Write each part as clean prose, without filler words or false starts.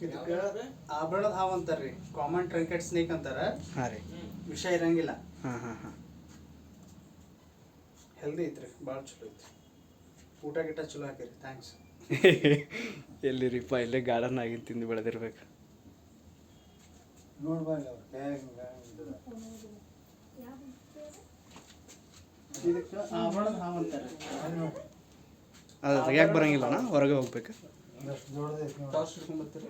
ಇದಕ್ಕೆ ಆಭರಣದ ಹಾವು ಅಂತಾರ್ರಿ, ಕಾಮನ್ ಟ್ರಿಂಕೆಟ್ ಸ್ನೇಕ್ ಅಂತಾರ. ಹಾಂ ರೀ. ವಿಷ ಇರಂಗಿಲ್ಲ. ಹಾಂ ಹಾಂ ಹಾಂ. ಹೆಲ್ದಿ ಐತ್ರಿ, ಭಾಳ ಚಲೋ ಐತ್ರಿ. ಊಟ ಗಿಟ ಚಲೋ ಹಾಕಿರಿ. ಥ್ಯಾಂಕ್ಸ್. ಎಲ್ಲಿರಿಪ್ಪ, ಇಲ್ಲೇ ಗಾರ್ಡನ್ ಆಗಿದ್ದು ತಿಂದು ಬೆಳೆದಿರ್ಬೇಕು. ಇದಕ್ಕೆ ಆಭರಣದ ಹಾವು ಅಂತಾರೆ. ಅದು ತೆಗಿಯಕ್ಕೆ ಬರಂಗಿಲ್ಲಣ್ಣ, ಹೊರಗೆ ಹೋಗ್ಬೇಕು. ಟಾಸ್ ಹಿಡ್ಕೊಂಡ್ಬರ್ತೀರಿ.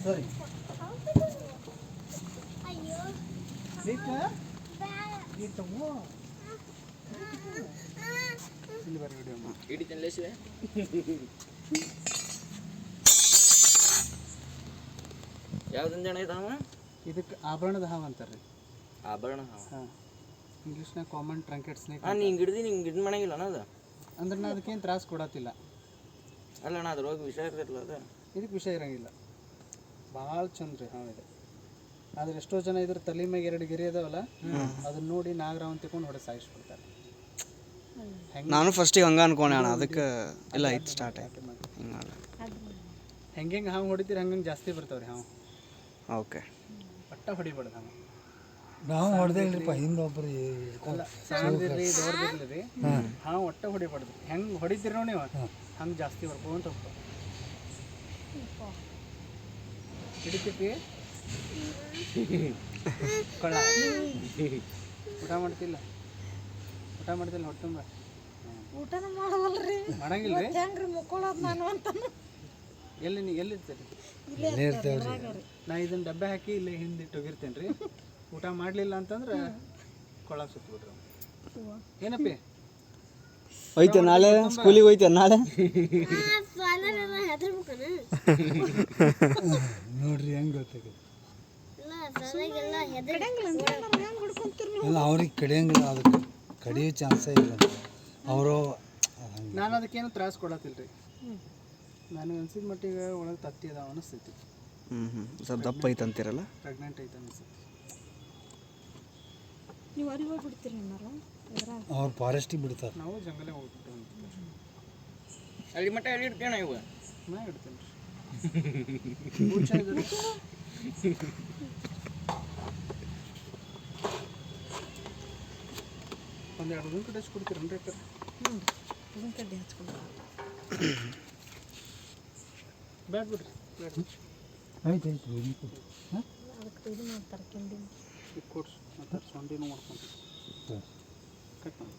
ಸರಿ ಇಲ್ಲಿ ಬರ್ರಿ ವಿಡಿಯೋ ಹಿಡಿತೇನೆ. ಯಾವ್ದಂದ ಜನ ಇದಾವ? ಇದಕ್ಕೆ ಆಭರಣದ ಹಾವು ಅಂತಾರೆ ರೀ. ಆಭರಣ ಹಾವು. ಹಾಂ, ಇಂಗ್ಲೀಷ್ನಾಗ ಕಾಮನ್ ಟ್ರಂಕೆಟ್ ಸ್ನೇಕ್. ನೀ ಹಿಂಗೆ ಹಿಡ್ದು ನಿಂಗೆ ಹಿಡ್ದು ಮಾಡಂಗಿಲ್ಲ ಅಣ್ಣ ಅದು? ಅಂದ್ರೆ ನಾ ಅದಕ್ಕೇನು ತ್ರಾಸ ಕೊಡತ್ತಿಲ್ಲ. ಅಲ್ಲ ಅಣ್ಣ, ಅದ್ರೊಳಗೆ ವಿಷ ಇರ್ತೈತಲ್ಲ ಅದು? ಇದಕ್ಕೆ ವಿಷಯ ಇರಂಗಿಲ್ಲ. ಭಾಳ ಚಂದ ರೀ ಹಾವು ಇದು. ಆದ್ರೆ ಎಷ್ಟೋ ಜನ ಇದ್ರ ತಲೆ ಮ್ಯಾಗ 2 ಗೆರೆ ಅದಾವಲ್ಲ, ಅದನ್ನ ನೋಡಿ ನಾಗರಾವ್ ಅಂತ ತಗೊಂಡು ಹೊಡೆ ಸಾಯಿಸ್ಬಿಡ್ತಾರೆ. ನಾನು ಫಸ್ಟಿಗೆ ಹಂಗೆ ಅನ್ಕೊಂಡೆ ಅಣ್ಣ, ಅದಕ್ಕೆ ಇಲ್ಲ ಐತೆ ಸ್ಟಾರ್ಟ್ ಆಯ್ತು ಹಿಂಗೆ. ಹೆಂಗೆ ಹಾವು ಹೊಡಿತೀರಿ ಹಂಗಂಗೆ ಜಾಸ್ತಿ ಬರ್ತಾವ್ರಿ ಹಾವು. ಓಕೆ. ಪಟ್ಟ ಹೊಡಿಬಾರ್ದು ಹಾವು. ನಾವು ಹೊಡೆದೇ ಇಲ್ರಿಪ್ಪ, ಹಿಂದೊಬ್ಬರು ಅಲ್ಲ, ಸಣ್ಣದಿರ್ರಿ ದೊಡ್ಡದಿರ್ಲಿ ರೀ, ಹಾವು ಒಟ್ಟ ಹೊಡಿಬಾರ್ದು. ಹೆಂಗೆ ಹೊಡಿತೀರಿ ನೋಡಿ ನೀವು, ಹಂಗೆ ಜಾಸ್ತಿ ಬರ್ಕೊಂತ ಹೋಗ್ತಾವ. ಹಿಡಿತೈತಿ ಕೊಳ್ಳ. ಊಟ ಮಾಡ್ತಿಲ್ಲ ಹೊಟ್ಟೆ ತುಂಬ ಊಟನ ಮಾಡವಲ್ರಿ. ಮಾಡಂಗಿಲ್ಲ ರೀ. ಹೆಂಗ್ರಿ ಮುಕ್ಕೊಳ್ಳೋದು ನಾನು ಅಂತ. ಎಲ್ಲಿರ್ತೀರಿ? ನಾ ಇದನ್ನ ಡಬ್ಬೆ ಹಾಕಿ ಇಲ್ಲಿ ಹಿಂದೆ ಇಟ್ಟೋಗಿರ್ತೇನೆ ರೀ. ಊಟ ಮಾಡಲಿಲ್ಲ ಅಂತಂದ್ರೆ ಕೊಳ್ಳ ಸುತ್ತಬಿಟ್ರಿ. ಏನಪ್ಪಿ ಹೋಯ್ತು ನಾಳೆ ಸ್ಕೂಲಿಗೆ ಹೋಯ್ತು ನಾಳೆ? ನೋಡ್ರಿ ಹೆಂಗೆ ಗೊತ್ತಾಗ ಅವ್ರಿಗೆ ಕಡಿಯಂಗಿಲ್ಲ, ಅದಕ್ಕೆ ಕಡಿಯೋ ಚಾನ್ಸೇ ಇಲ್ಲ ಅವರು. ನಾನು ಅದಕ್ಕೇನು ತ್ರಾಸ ಕೊಡತ್ತಿಲ್ಲ ರೀ. ನನಗೆ ಅನ್ಸಿದ ಮಟ್ಟಿಗೆ ಒಳಗೆ ತತ್ತಿ ಅದಾವ ಅನಿಸ್ತೈತಿ. ಸ್ವಲ್ಪ ದಪ್ಪ ಐತೆ ಅಂತೀರಲ್ಲ? ಪ್ರೆಗ್ನೆಂಟ್ ಐತೆ ಅನಿಸ್ತೈತಿ. ನೀವು ಅಲ್ಲಿ ಹೋಗಿ ಬಿಡ್ತೀರಿ ಏನಾರು? ಅವ್ರು ಫಾರೆಸ್ಟಿಗೆ ಬಿಡ್ತಾರೆ, ನಾವು ಜಂಗಲೇ ಹೋಗ್ಬಿಟ್ಟು ಅಲ್ಲಿ ಮಟ್ಟ ಎಲ್ಲಿ ಇಡ್ತೇಣ ಇವ? ನಾ ಇಡ್ತೇನೆ ರೀ. ಒಂದು 2 ಉದ್ದಿನ ಕಡ್ಡಿ ಹಚ್ಕೊಡ್ತೀರನ್ರಿ ಅಕ್ಕ? ಉದ್ದಿನ ಕಡ್ಡಿ ಹಚ್ಕೊಂಡು ಬ್ಯಾಡ ಬಿಡ್ರಿ. ಆಯ್ತು ಅದಕ್ಕೆ ಇದು ಮಾಡ್ತಾರೆ ಕೆಂಡಿ. ಕೊಡ್ಸು ಮತ್ತು ಸೊಂಡಿನೂ ಮಾಡ್ಕೊಂಡು ಕಟ್ ಮಾಡಿ.